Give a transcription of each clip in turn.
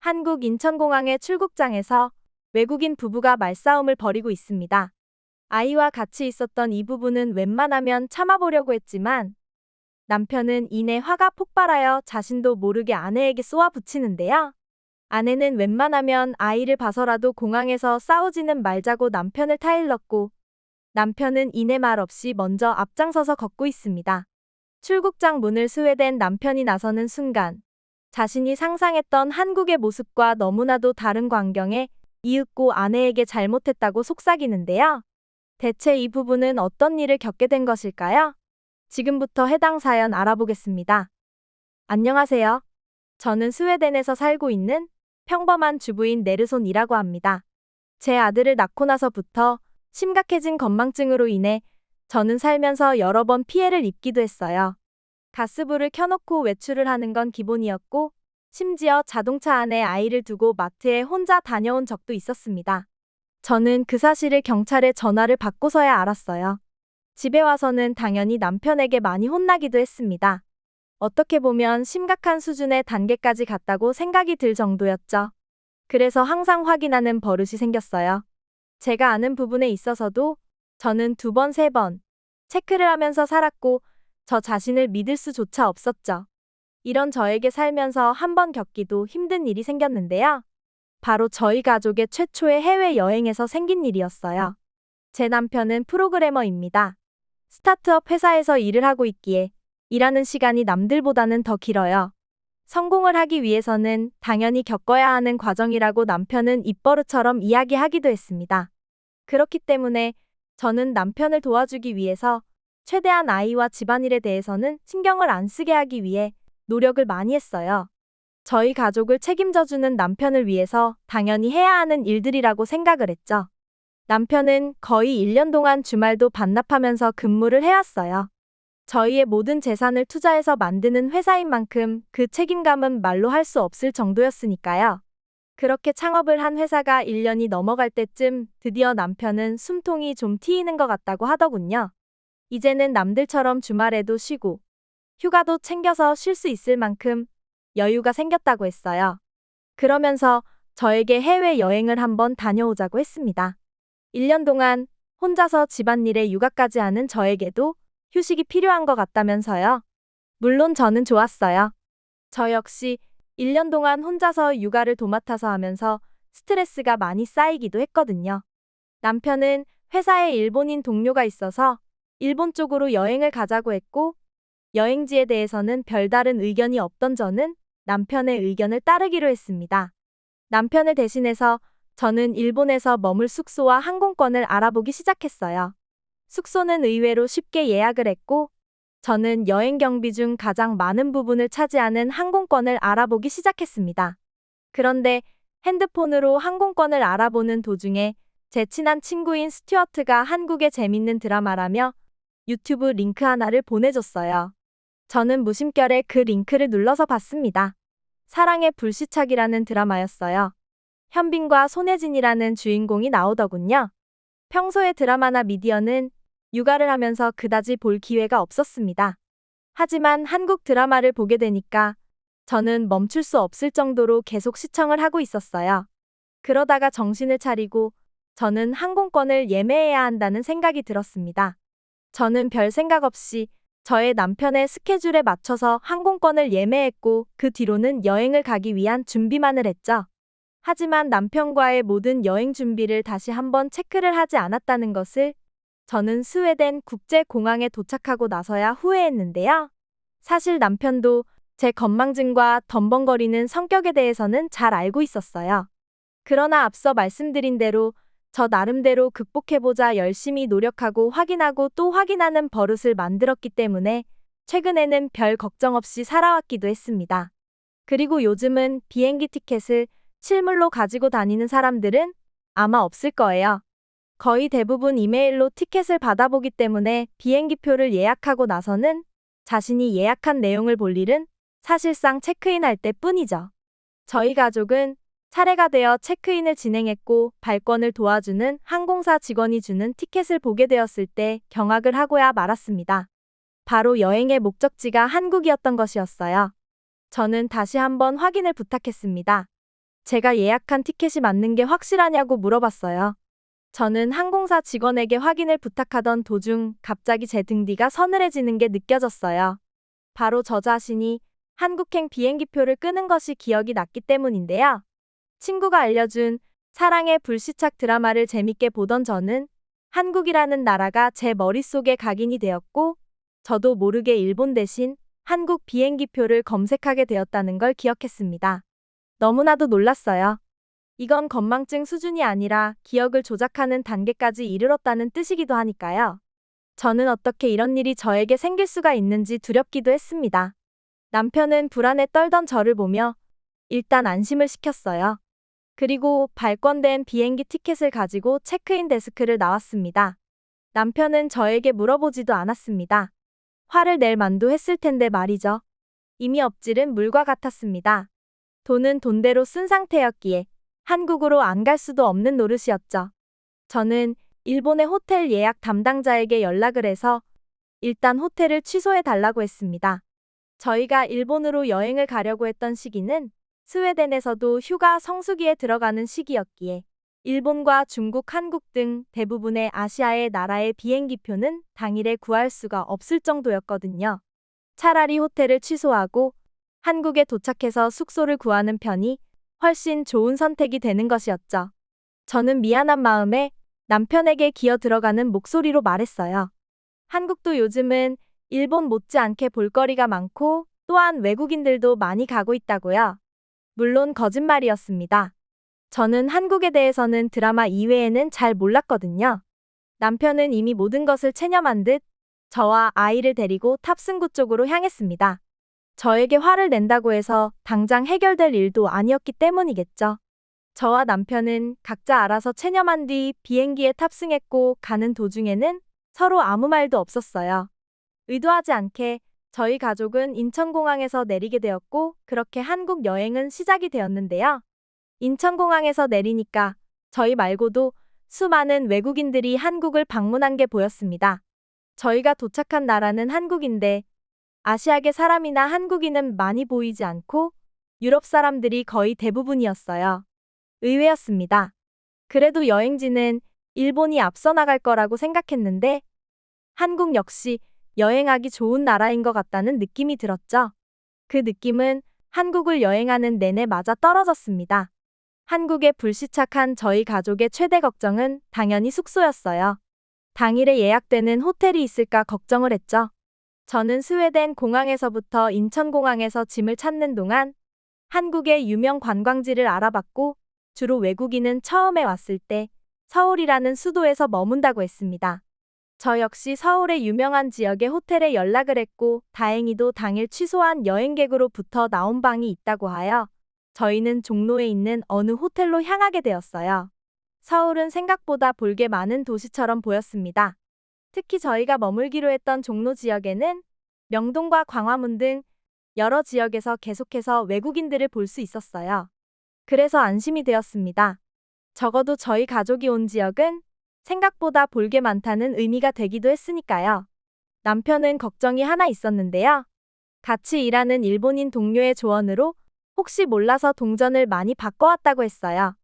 한국 인천공항의 출국장에서 외국인 부부가 말싸움을 벌이고 있습니다. 아이와 같이 있었던 이 부부는 웬만하면 참아보려고 했지만 남편은 이내 화가 폭발하여 자신도 모르게 아내에게 쏘아붙이는데요. 아내는 웬만하면 아이를 봐서라도 공항에서 싸우지는 말자고 남편을 타일렀고 남편은 이내 말없이 먼저 앞장서서 걷고 있습니다. 출국장 문을 스웨덴 남편이 나서는 순간 자신이 상상했던 한국의 모습과 너무나도 다른 광경에 이윽고 아내에게 잘못했다고 속삭이는데요. 대체 이 부부는 어떤 일을 겪게 된 것일까요? 지금부터 해당 사연 알아보겠습니다. 안녕하세요. 저는 스웨덴에서 살고 있는 평범한 주부인 네르손이라고 합니다. 제 아들을 낳고 나서부터 심각해진 건망증으로 인해 저는 살면서 여러 번 피해를 입기도 했어요. 가스불을 켜놓고 외출을 하는 건 기본이었고 심지어 자동차 안에 아이를 두고 마트에 혼자 다녀온 적도 있었습니다. 저는 그 사실을 경찰에 전화를 받고서야 알았어요. 집에 와서는 당연히 남편에게 많이 혼나기도 했습니다. 어떻게 보면 심각한 수준의 단계까지 갔다고 생각이 들 정도였죠. 그래서 항상 확인하는 버릇이 생겼어요. 제가 아는 부분에 있어서도 저는 2번, 3번 체크를 하면서 살았고 저 자신을 믿을 수조차 없었죠. 이런 저에게 살면서 한 번 겪기도 힘든 일이 생겼는데요. 바로 저희 가족의 최초의 해외여행에서 생긴 일이었어요. 제 남편은 프로그래머입니다. 스타트업 회사에서 일을 하고 있기에 일하는 시간이 남들보다는 더 길어요. 성공을 하기 위해서는 당연히 겪어야 하는 과정이라고 남편은 입버릇처럼 이야기하기도 했습니다. 그렇기 때문에 저는 남편을 도와주기 위해서 최대한 아이와 집안일에 대해서는 신경을 안 쓰게 하기 위해 노력을 많이 했어요. 저희 가족을 책임져주는 남편을 위해서 당연히 해야 하는 일들이라고 생각을 했죠. 남편은 거의 1년 동안 주말도 반납하면서 근무를 해왔어요. 저희의 모든 재산을 투자해서 만드는 회사인 만큼 그 책임감은 말로 할 수 없을 정도였으니까요. 그렇게 창업을 한 회사가 1년이 넘어갈 때쯤 드디어 남편은 숨통이 좀 트이는 것 같다고 하더군요. 이제는 남들처럼 주말에도 쉬고 휴가도 챙겨서 쉴 수 있을 만큼 여유가 생겼다고 했어요. 그러면서 저에게 해외여행을 한번 다녀오자고 했습니다. 1년 동안 혼자서 집안일에 육아까지 하는 저에게도 휴식이 필요한 것 같다면서요. 물론 저는 좋았어요. 저 역시 1년 동안 혼자서 육아를 도맡아서 하면서 스트레스가 많이 쌓이기도 했거든요. 남편은 회사에 일본인 동료가 있어서 일본 쪽으로 여행을 가자고 했고 여행지에 대해서는 별다른 의견이 없던 저는 남편의 의견을 따르기로 했습니다. 남편을 대신해서 저는 일본에서 머물 숙소와 항공권을 알아보기 시작했어요. 숙소는 의외로 쉽게 예약을 했고 저는 여행 경비 중 가장 많은 부분을 차지하는 항공권을 알아보기 시작했습니다. 그런데 핸드폰으로 항공권을 알아보는 도중에 제 친한 친구인 스튜어트가 한국의 재밌는 드라마라며 유튜브 링크 하나를 보내줬어요. 저는 무심결에 그 링크를 눌러서 봤습니다. 사랑의 불시착이라는 드라마였어요. 현빈과 손예진이라는 주인공이 나오더군요. 평소에 드라마나 미디어는 육아를 하면서 그다지 볼 기회가 없었습니다. 하지만 한국 드라마를 보게 되니까 저는 멈출 수 없을 정도로 계속 시청을 하고 있었어요. 그러다가 정신을 차리고 저는 항공권을 예매해야 한다는 생각이 들었습니다. 저는 별 생각 없이 저의 남편의 스케줄에 맞춰서 항공권을 예매했고 그 뒤로는 여행을 가기 위한 준비만을 했죠. 하지만 남편과의 모든 여행 준비를 다시 한번 체크를 하지 않았다는 것을 저는 스웨덴 국제공항에 도착하고 나서야 후회했는데요. 사실 남편도 제 건망증과 덤벙거리는 성격에 대해서는 잘 알고 있었어요. 그러나 앞서 말씀드린 대로 저 나름대로 극복해보자 열심히 노력하고 확인하고 또 확인하는 버릇을 만들었기 때문에 최근에는 별 걱정 없이 살아왔기도 했습니다. 그리고 요즘은 비행기 티켓을 실물로 가지고 다니는 사람들은 아마 없을 거예요. 거의 대부분 이메일로 티켓을 받아보기 때문에 비행기표를 예약하고 나서는 자신이 예약한 내용을 볼 일은 사실상 체크인할 때뿐이죠. 저희 가족은 차례가 되어 체크인을 진행했고 발권을 도와주는 항공사 직원이 주는 티켓을 보게 되었을 때 경악을 하고야 말았습니다. 바로 여행의 목적지가 한국이었던 것이었어요. 저는 다시 한번 확인을 부탁했습니다. 제가 예약한 티켓이 맞는 게 확실하냐고 물어봤어요. 저는 항공사 직원에게 확인을 부탁하던 도중 갑자기 제 등 뒤가 서늘해지는 게 느껴졌어요. 바로 저 자신이 한국행 비행기표를 끄는 것이 기억이 났기 때문인데요. 친구가 알려준 사랑의 불시착 드라마를 재밌게 보던 저는 한국이라는 나라가 제 머릿속에 각인이 되었고, 저도 모르게 일본 대신 한국 비행기표를 검색하게 되었다는 걸 기억했습니다. 너무나도 놀랐어요. 이건 건망증 수준이 아니라 기억을 조작하는 단계까지 이르렀다는 뜻이기도 하니까요. 저는 어떻게 이런 일이 저에게 생길 수가 있는지 두렵기도 했습니다. 남편은 불안에 떨던 저를 보며 일단 안심을 시켰어요. 그리고 발권된 비행기 티켓을 가지고 체크인 데스크를 나왔습니다. 남편은 저에게 물어보지도 않았습니다. 화를 낼 만도 했을 텐데 말이죠. 이미 엎질은 물과 같았습니다. 돈은 돈대로 쓴 상태였기에 한국으로 안 갈 수도 없는 노릇이었죠. 저는 일본의 호텔 예약 담당자에게 연락을 해서 일단 호텔을 취소해 달라고 했습니다. 저희가 일본으로 여행을 가려고 했던 시기는 스웨덴에서도 휴가 성수기에 들어가는 시기였기에 일본과 중국, 한국 등 대부분의 아시아의 나라의 비행기표는 당일에 구할 수가 없을 정도였거든요. 차라리 호텔을 취소하고 한국에 도착해서 숙소를 구하는 편이 훨씬 좋은 선택이 되는 것이었죠. 저는 미안한 마음에 남편에게 기어 들어가는 목소리로 말했어요. 한국도 요즘은 일본 못지않게 볼거리가 많고 또한 외국인들도 많이 가고 있다고요. 물론 거짓말이었습니다. 저는 한국에 대해서는 드라마 이외에는 잘 몰랐거든요. 남편은 이미 모든 것을 체념한 듯 저와 아이를 데리고 탑승구 쪽으로 향했습니다. 저에게 화를 낸다고 해서 당장 해결될 일도 아니었기 때문이겠죠. 저와 남편은 각자 알아서 체념한 뒤 비행기에 탑승했고 가는 도중에는 서로 아무 말도 없었어요. 의도하지 않게 저희 가족은 인천공항에서 내리게 되었고 그렇게 한국 여행은 시작이 되었는데요. 인천공항에서 내리니까 저희 말고도 수많은 외국인들이 한국을 방문한 게 보였습니다. 저희가 도착한 나라는 한국인데 아시아계 사람이나 한국인은 많이 보이지 않고 유럽 사람들이 거의 대부분이었어요. 의외였습니다. 그래도 여행지는 일본이 앞서 나갈 거라고 생각했는데 한국 역시 여행하기 좋은 나라인 것 같다는 느낌이 들었죠. 그 느낌은 한국을 여행하는 내내 맞아 떨어졌습니다. 한국에 불시착한 저희 가족의 최대 걱정은 당연히 숙소였어요. 당일에 예약되는 호텔이 있을까 걱정을 했죠. 저는 스웨덴 공항에서부터 인천공항에서 짐을 찾는 동안 한국의 유명 관광지를 알아봤고 주로 외국인은 처음에 왔을 때 서울이라는 수도에서 머문다고 했습니다. 저 역시 서울의 유명한 지역의 호텔에 연락을 했고 다행히도 당일 취소한 여행객으로부터 나온 방이 있다고 하여 저희는 종로에 있는 어느 호텔로 향하게 되었어요. 서울은 생각보다 볼 게 많은 도시처럼 보였습니다. 특히 저희가 머물기로 했던 종로 지역에는 명동과 광화문 등 여러 지역에서 계속해서 외국인들을 볼 수 있었어요. 그래서 안심이 되었습니다. 적어도 저희 가족이 온 지역은 생각보다 볼 게 많다는 의미가 되기도 했으니까요. 남편은 걱정이 하나 있었는데요. 같이 일하는 일본인 동료의 조언으로 혹시 몰라서 동전을 많이 바꿔왔다고 했어요.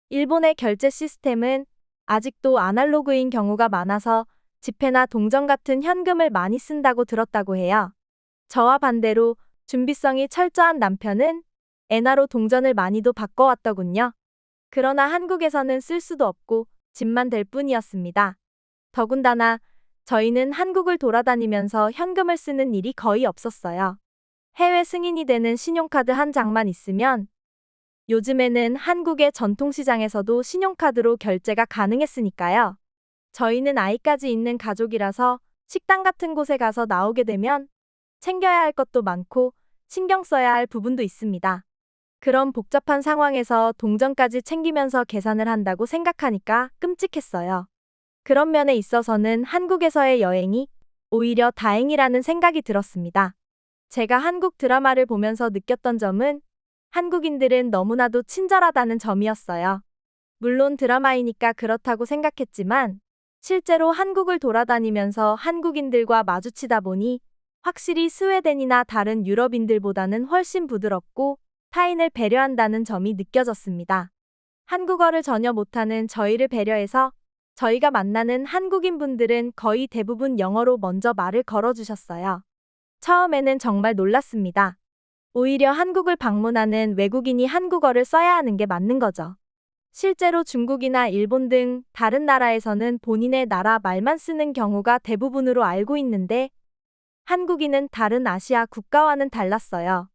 일본의 결제 시스템은 아직도 아날로그인 경우가 많아서 지폐나 동전 같은 현금을 많이 쓴다고 들었다고 해요. 저와 반대로 준비성이 철저한 남편은 엔화로 동전을 많이도 바꿔왔더군요. 그러나 한국에서는 쓸 수도 없고 짐만 될 뿐이었습니다. 더군다나 저희는 한국을 돌아다니면서 현금을 쓰는 일이 거의 없었어요. 해외 승인이 되는 신용카드 한 장만 있으면 요즘에는 한국의 전통시장에서도 신용카드로 결제가 가능했으니까요. 저희는 아이까지 있는 가족이라서 식당 같은 곳에 가서 나오게 되면 챙겨야 할 것도 많고 신경 써야 할 부분도 있습니다. 그런 복잡한 상황에서 동전까지 챙기면서 계산을 한다고 생각하니까 끔찍했어요. 그런 면에 있어서는 한국에서의 여행이 오히려 다행이라는 생각이 들었습니다. 제가 한국 드라마를 보면서 느꼈던 점은 한국인들은 너무나도 친절하다는 점이었어요. 물론 드라마이니까 그렇다고 생각했지만 실제로 한국을 돌아다니면서 한국인들과 마주치다 보니 확실히 스웨덴이나 다른 유럽인들보다는 훨씬 부드럽고 타인을 배려한다는 점이 느껴졌습니다. 한국어를 전혀 못하는 저희를 배려해서 저희가 만나는 한국인 분들은 거의 대부분 영어로 먼저 말을 걸어주셨어요. 처음에는 정말 놀랐습니다. 오히려 한국을 방문하는 외국인이 한국어를 써야 하는 게 맞는 거죠. 실제로 중국이나 일본 등 다른 나라에서는 본인의 나라 말만 쓰는 경우가 대부분으로 알고 있는데 한국인은 다른 아시아 국가와는 달랐어요.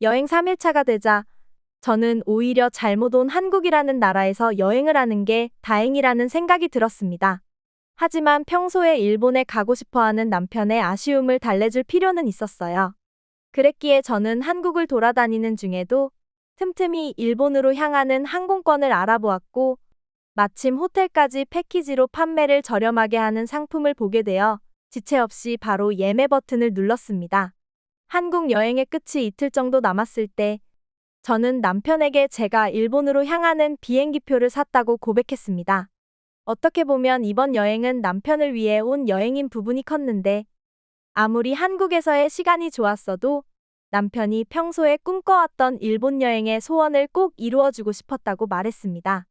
여행 3일차가 되자 저는 오히려 잘못 온 한국이라는 나라에서 여행을 하는 게 다행이라는 생각이 들었습니다. 하지만 평소에 일본에 가고 싶어 하는 남편의 아쉬움을 달래줄 필요는 있었어요. 그랬기에 저는 한국을 돌아다니는 중에도 틈틈이 일본으로 향하는 항공권을 알아보았고 마침 호텔까지 패키지로 판매를 저렴하게 하는 상품을 보게 되어 지체 없이 바로 예매 버튼을 눌렀습니다. 한국 여행의 끝이 이틀 정도 남았을 때 저는 남편에게 제가 일본으로 향하는 비행기표를 샀다고 고백했습니다. 어떻게 보면 이번 여행은 남편을 위해 온 여행인 부분이 컸는데 아무리 한국에서의 시간이 좋았어도 남편이 평소에 꿈꿔왔던 일본 여행의 소원을 꼭 이루어주고 싶었다고 말했습니다.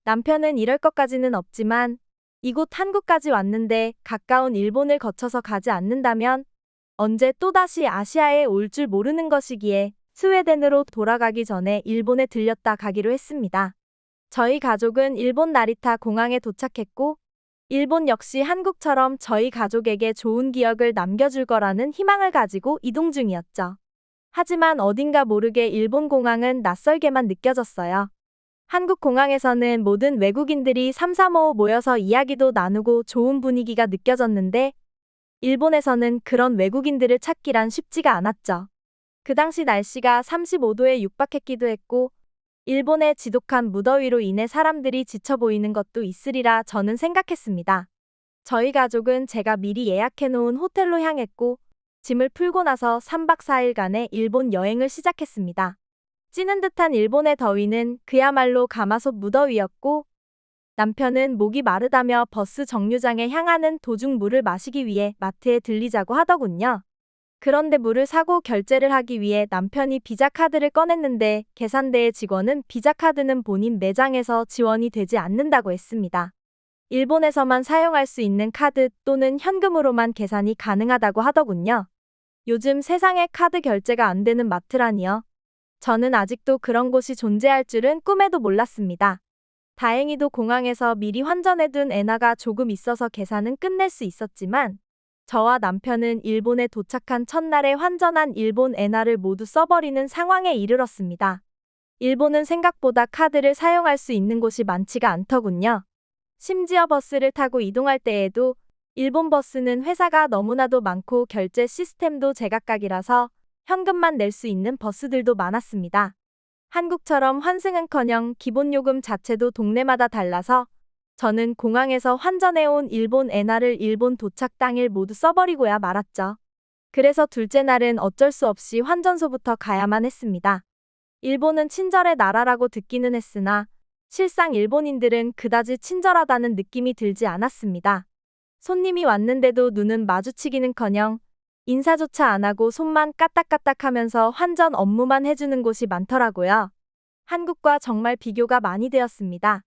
남편은 이럴 것까지는 없지만 이곳 한국까지 왔는데 가까운 일본을 거쳐서 가지 않는다면 언제 또다시 아시아에 올 줄 모르는 것이기에 스웨덴으로 돌아가기 전에 일본에 들렸다 가기로 했습니다. 저희 가족은 일본 나리타 공항에 도착했고 일본 역시 한국처럼 저희 가족에게 좋은 기억을 남겨줄 거라는 희망을 가지고 이동 중이었죠. 하지만 어딘가 모르게 일본 공항은 낯설게만 느껴졌어요. 한국 공항에서는 모든 외국인들이 삼삼오오 모여서 이야기도 나누고 좋은 분위기가 느껴졌는데 일본에서는 그런 외국인들을 찾기란 쉽지가 않았죠. 그 당시 날씨가 35도에 육박했기도 했고 일본의 지독한 무더위로 인해 사람들이 지쳐 보이는 것도 있으리라 저는 생각했습니다. 저희 가족은 제가 미리 예약해놓은 호텔로 향했고 짐을 풀고 나서 3박 4일간의 일본 여행을 시작했습니다. 찌는 듯한 일본의 더위는 그야말로 가마솥 무더위였고 남편은 목이 마르다며 버스 정류장에 향하는 도중 물을 마시기 위해 마트에 들리자고 하더군요. 그런데 물을 사고 결제를 하기 위해 남편이 비자카드를 꺼냈는데 계산대의 직원은 비자카드는 본인 매장에서 지원이 되지 않는다고 했습니다. 일본에서만 사용할 수 있는 카드 또는 현금으로만 계산이 가능하다고 하더군요. 요즘 세상에 카드 결제가 안 되는 마트라니요. 저는 아직도 그런 곳이 존재할 줄은 꿈에도 몰랐습니다. 다행히도 공항에서 미리 환전해둔 엔화가 조금 있어서 계산은 끝낼 수 있었지만 저와 남편은 일본에 도착한 첫날에 환전한 일본 엔화를 모두 써버리는 상황에 이르렀습니다. 일본은 생각보다 카드를 사용할 수 있는 곳이 많지가 않더군요. 심지어 버스를 타고 이동할 때에도 일본 버스는 회사가 너무나도 많고 결제 시스템도 제각각이라서 현금만 낼 수 있는 버스들도 많았습니다. 한국처럼 환승은커녕 기본 요금 자체도 동네마다 달라서 저는 공항에서 환전해온 일본 엔화를 일본 도착 당일 모두 써버리고야 말았죠. 그래서 둘째 날은 어쩔 수 없이 환전소부터 가야만 했습니다. 일본은 친절의 나라라고 듣기는 했으나 실상 일본인들은 그다지 친절하다는 느낌이 들지 않았습니다. 손님이 왔는데도 눈은 마주치기는커녕 인사조차 안 하고 손만 까딱까딱하면서 환전 업무만 해주는 곳이 많더라고요. 한국과 정말 비교가 많이 되었습니다.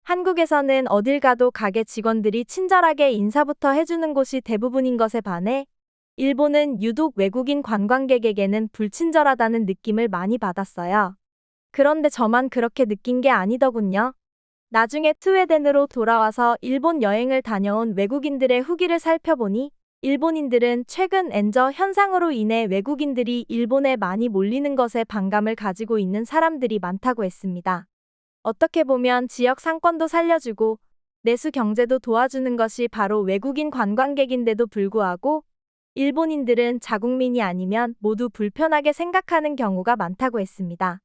한국에서는 어딜 가도 가게 직원들이 친절하게 인사부터 해주는 곳이 대부분인 것에 반해 일본은 유독 외국인 관광객에게는 불친절하다는 느낌을 많이 받았어요. 그런데 저만 그렇게 느낀 게 아니더군요. 나중에 스웨덴으로 돌아와서 일본 여행을 다녀온 외국인들의 후기를 살펴보니 일본인들은 최근 엔저 현상으로 인해 외국인들이 일본에 많이 몰리는 것에 반감을 가지고 있는 사람들이 많다고 했습니다. 어떻게 보면 지역 상권도 살려주고 내수 경제도 도와주는 것이 바로 외국인 관광객인데도 불구하고 일본인들은 자국민이 아니면 모두 불편하게 생각하는 경우가 많다고 했습니다.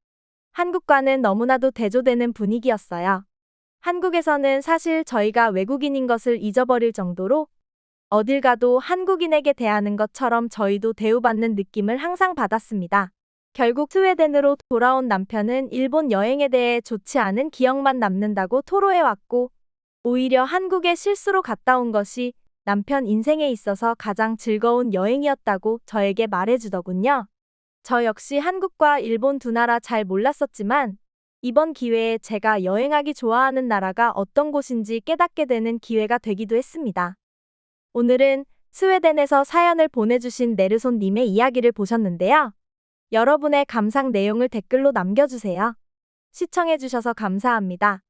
한국과는 너무나도 대조되는 분위기였어요. 한국에서는 사실 저희가 외국인인 것을 잊어버릴 정도로 어딜 가도 한국인에게 대하는 것처럼 저희도 대우받는 느낌을 항상 받았습니다. 결국 스웨덴으로 돌아온 남편은 일본 여행에 대해 좋지 않은 기억만 남는다고 토로해왔고 오히려 한국에 실수로 갔다 온 것이 남편 인생에 있어서 가장 즐거운 여행이었다고 저에게 말해주더군요. 저 역시 한국과 일본 두 나라 잘 몰랐었지만 이번 기회에 제가 여행하기 좋아하는 나라가 어떤 곳인지 깨닫게 되는 기회가 되기도 했습니다. 오늘은 스웨덴에서 사연을 보내주신 네르손님의 이야기를 보셨는데요. 여러분의 감상 내용을 댓글로 남겨주세요. 시청해주셔서 감사합니다.